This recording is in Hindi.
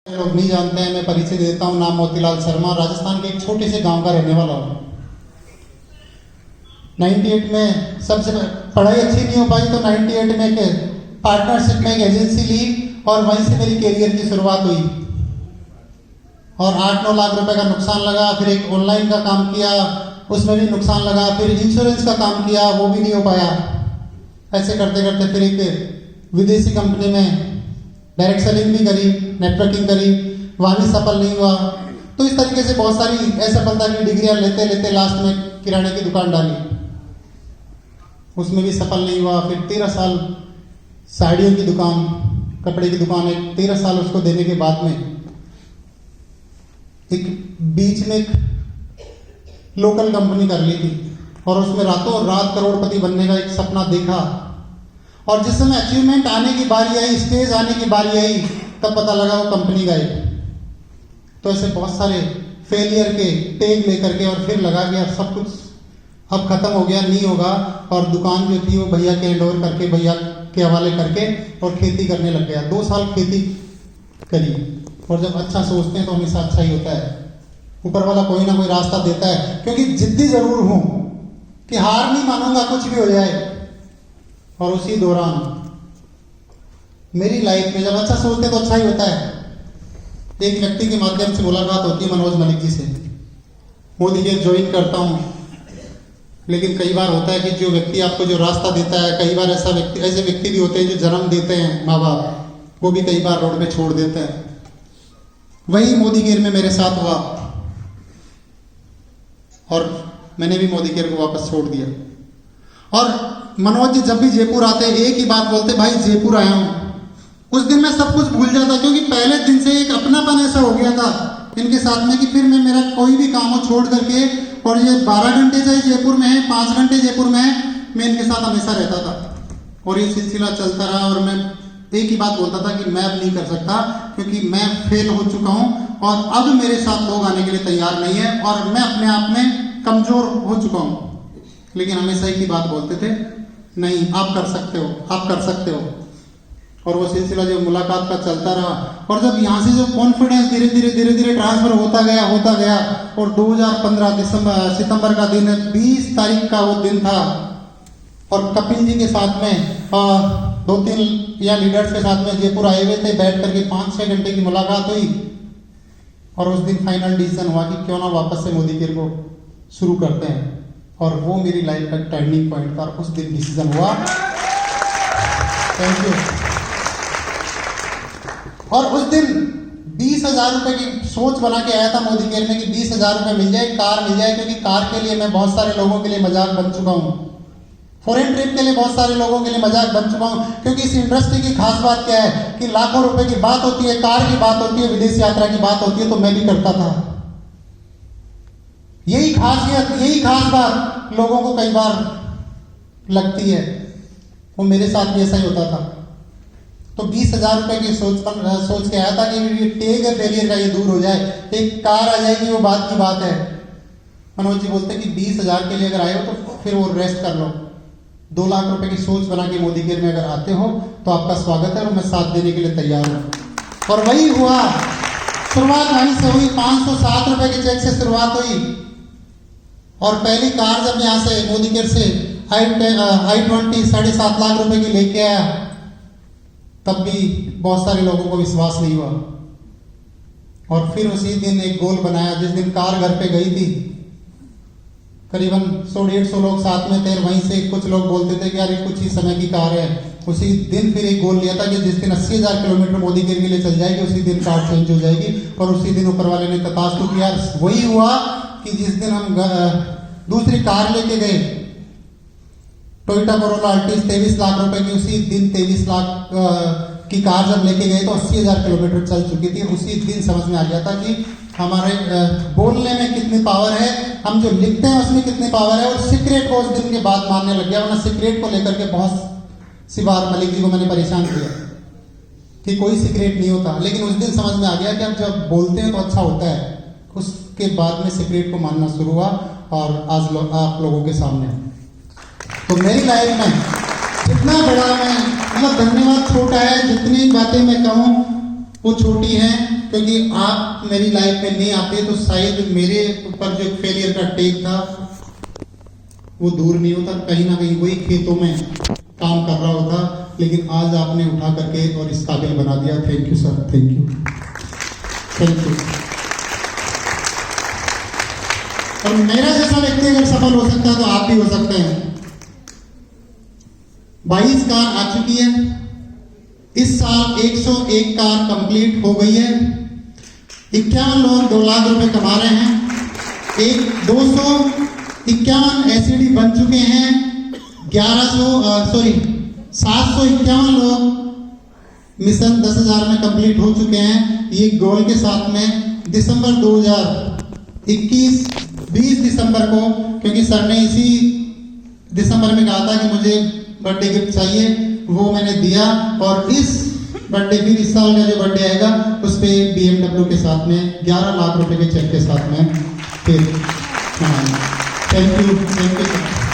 लोग नहीं जानते हैं, मैं परिचय देता हूँ। नाम मोतीलाल शर्मा, राजस्थान के एक छोटे से गांव का रहने वाला हूँ। 98 में सबसे पढ़ाई अच्छी नहीं हो पाई तो 98 में एक पार्टनरशिप में एक एजेंसी ली और वहीं से मेरी कैरियर की शुरुआत हुई। और 8-9 लाख रुपए का नुकसान लगा। फिर एक ऑनलाइन का काम किया, उसमें भी नुकसान लगा। फिर इंश्योरेंस का काम किया, वो भी नहीं हो पाया। ऐसे करते करते फिर एक विदेशी कंपनी में डायरेक्ट सेलिंग भी करी, नेटवर्किंग करी, वहाँ भी सफल नहीं हुआ। तो इस तरीके से बहुत सारी असफलता की डिग्रियां लेते लेते लास्ट में किराने की दुकान डाली, उसमें भी सफल नहीं हुआ। फिर 13 साल साड़ियों की दुकान, कपड़े की दुकान है, 13 साल उसको देने के बाद में एक बीच में एक लोकल कंपनी कर ली थी और उसमें रातों रात करोड़पति बनने का एक सपना देखा। और जिस समय अचीवमेंट आने की बारी आई, स्टेज आने की बारी आई, तब पता लगा वो कंपनी गई। तो ऐसे बहुत सारे फेलियर के टेग लेकर के और फिर लगा गया सब कुछ अब खत्म हो गया, नहीं होगा। और दुकान जो थी वो भैया के हैंड ओवर करके, भैया के हवाले करके और खेती करने लग गया। 2 साल खेती करी। और जब अच्छा सोचते हैं तो हमेशा अच्छा ही होता है। ऊपर वाला कोई ना कोई रास्ता देता है, क्योंकि जिद्दी जरूर हूं कि हार नहीं मानूंगा कुछ भी हो जाए। और उसी दौरान मेरी लाइफ में जब अच्छा सोचते तो अच्छा ही होता है। एक व्यक्ति के माध्यम से मुलाकात होती है मनोज मलिक जी से। मोदी जी ज्वाइन करता हूं, लेकिन कई बार होता है कि जो व्यक्ति आपको जो रास्ता देता है, कई बार ऐसे व्यक्ति भी होते हैं जो जन्म देते हैं, माँ बाप, वो भी कई बार रोड पे छोड़ देते हैं। वही मोदी केयर में मेरे साथ हुआ और मैंने भी मोदी केयर को वापस छोड़ दिया। और मनोज जी जब भी जयपुर आते एक ही बात बोलते, भाई जयपुर आया हूं। उस दिन मैं सब कुछ भूल जाता, क्योंकि पहले दिन से एक अपनापन ऐसा हो गया था इनके साथ में कि फिर मैं मेरा कोई भी काम हो छोड़ करके, और ये 12 घंटे से जयपुर में है, 5 घंटे जयपुर में है, मैं इनके साथ हमेशा रहता था। और ये सिलसिला चलता रहा और मैं एक ही बात बोलता था कि मैं अब नहीं कर सकता, क्योंकि मैं फेल हो चुका हूं और अब मेरे साथ लोग आने के लिए तैयार नहीं है और मैं अपने आप में कमजोर हो चुका हूं। लेकिन हमेशा एक ही बात बोलते थे, नहीं आप कर सकते हो, आप कर सकते हो। और वो सिलसिला जो मुलाकात का चलता रहा। और जब यहाँ से जो कॉन्फिडेंस धीरे धीरे ट्रांसफर होता गया और 2015 सितंबर का दिन है, 20 तारीख का वो दिन था। और कपिल जी के साथ में 2-3 या लीडर्स के साथ में जयपुर आए हुए थे, बैठ करके 5-6 घंटे की मुलाकात हुई। और उस दिन फाइनल डिसीजन हुआ कि क्यों ना वापस से मोदी केयर को शुरू करते हैं। और वो मेरी लाइफ का टर्निंग पॉइंट था। उस दिन डिसीजन हुआ। Thank you. और उस दिन 20,000 रुपए की सोच बना के आया था मोदी केयर में कि 20,000 रुपए मिल जाए, कार मिल जाए, क्योंकि कार के लिए मैं बहुत सारे लोगों के लिए मजाक बन चुका हूं। फॉरेन ट्रिप के लिए बहुत सारे लोगों के लिए मजाक बन चुका हूं। क्योंकि इस इंडस्ट्री की खास बात क्या है कि लाखों रुपए की बात होती है, कार की बात होती है, विदेश यात्रा की बात होती है, तो मैं भी करता था। यही खासियत, यही खास बात लोगों को कई बार लगती है। वो मेरे साथ भी ऐसा ही होता था। तो 20,000 रुपए की सोच के आया था कि टेग फेलियर का ये दूर हो जाए, एक कार आ जाएगी, वो बात की बात है। मनोज जी बोलते कि 20,000 के लिए अगर आए हो तो फिर वो रेस्ट कर लो। 2 लाख रुपए की सोच बना के मोदी केयर में अगर आते हो तो आपका स्वागत है और मैं साथ देने के लिए तैयार हूं। और वही हुआ। शुरुआत वहीं से हुई। 507 रुपए के चेक से शुरुआत हुई। और पहली कार जब यहाँ से मोदी केयर से i20 7.5 लाख रुपए की लेके आया, तब भी बहुत सारे लोगों को विश्वास नहीं हुआ। और फिर उसी दिन एक गोल बनाया। जिस दिन कार घर पे गई थी, करीबन 100-150 लोग साथ में थे। वहीं से कुछ लोग बोलते थे कि यार ये कुछ ही समय की कार है। उसी दिन फिर एक गोल लिया था कि जिस दिन 80,000 किलोमीटर मोदी केयर के लिए चल जाएगी, उसी दिन कार चेंज हो जाएगी। और उसी दिन ऊपर वाले ने तथास्तु किया। वही हुआ कि जिस दिन हम दूसरी कार लेके गए, टोयोटा कोरोला अल्टिस 23 लाख रुपए की, उसी दिन 23 लाख की कार जब लेके गए तो 80,000 किलोमीटर चल चुकी थी। उसी दिन समझ में आ गया था कि हमारे बोलने में कितनी पावर है, हम जो लिखते हैं उसमें कितनी पावर है। और सीक्रेट को उस दिन के बाद मानने लग गया। वरना सीक्रेट को लेकर के बहुत सी बार मलिक जी को मैंने परेशान किया कि कोई सीक्रेट नहीं होता। लेकिन उस दिन समझ में आ गया कि अब जब बोलते हैं तो अच्छा होता है। उसके बाद में सीक्रेट को मानना शुरू हुआ और आज आप लोगों के सामने। तो मेरी लाइफ में जितना बड़ा मैं, मतलब धन्यवाद छोटा है, जितनी बातें मैं कहूँ वो छोटी है क्योंकि आप मेरी लाइफ में नहीं आते तो शायद मेरे ऊपर जो फेलियर का टेक था वो दूर नहीं होता, कहीं ना कहीं वही खेतों में काम कर रहा होता। लेकिन आज आपने उठा करके और इस काबिल बना दिया। Thank you sir, thank you, thank you. और मेरा जैसा व्यक्ति अगर सफल हो सकता है तो आप भी हो सकते हैं। 22 कार आ चुकी है, इस साल 101 कार कंप्लीट हो गई है, 51 लोग 2 लाख रुपए कमा रहे हैं, 251 एसईडी बन चुके हैं, 751 लोग मिशन 10,000 में कंप्लीट हो चुके हैं। ये गोल के साथ में दिसंबर 2021 20 दिसंबर को, क्योंकि सर ने इसी दिसंबर में कहा था कि मुझे बर्थडे गिफ्ट चाहिए, वो मैंने दिया। और इस बर्थडे फिर इस साल का जो बर्थडे आएगा उस पे BMW के साथ में 11 लाख रुपए के चेक के साथ में फिर थैंक यू सर।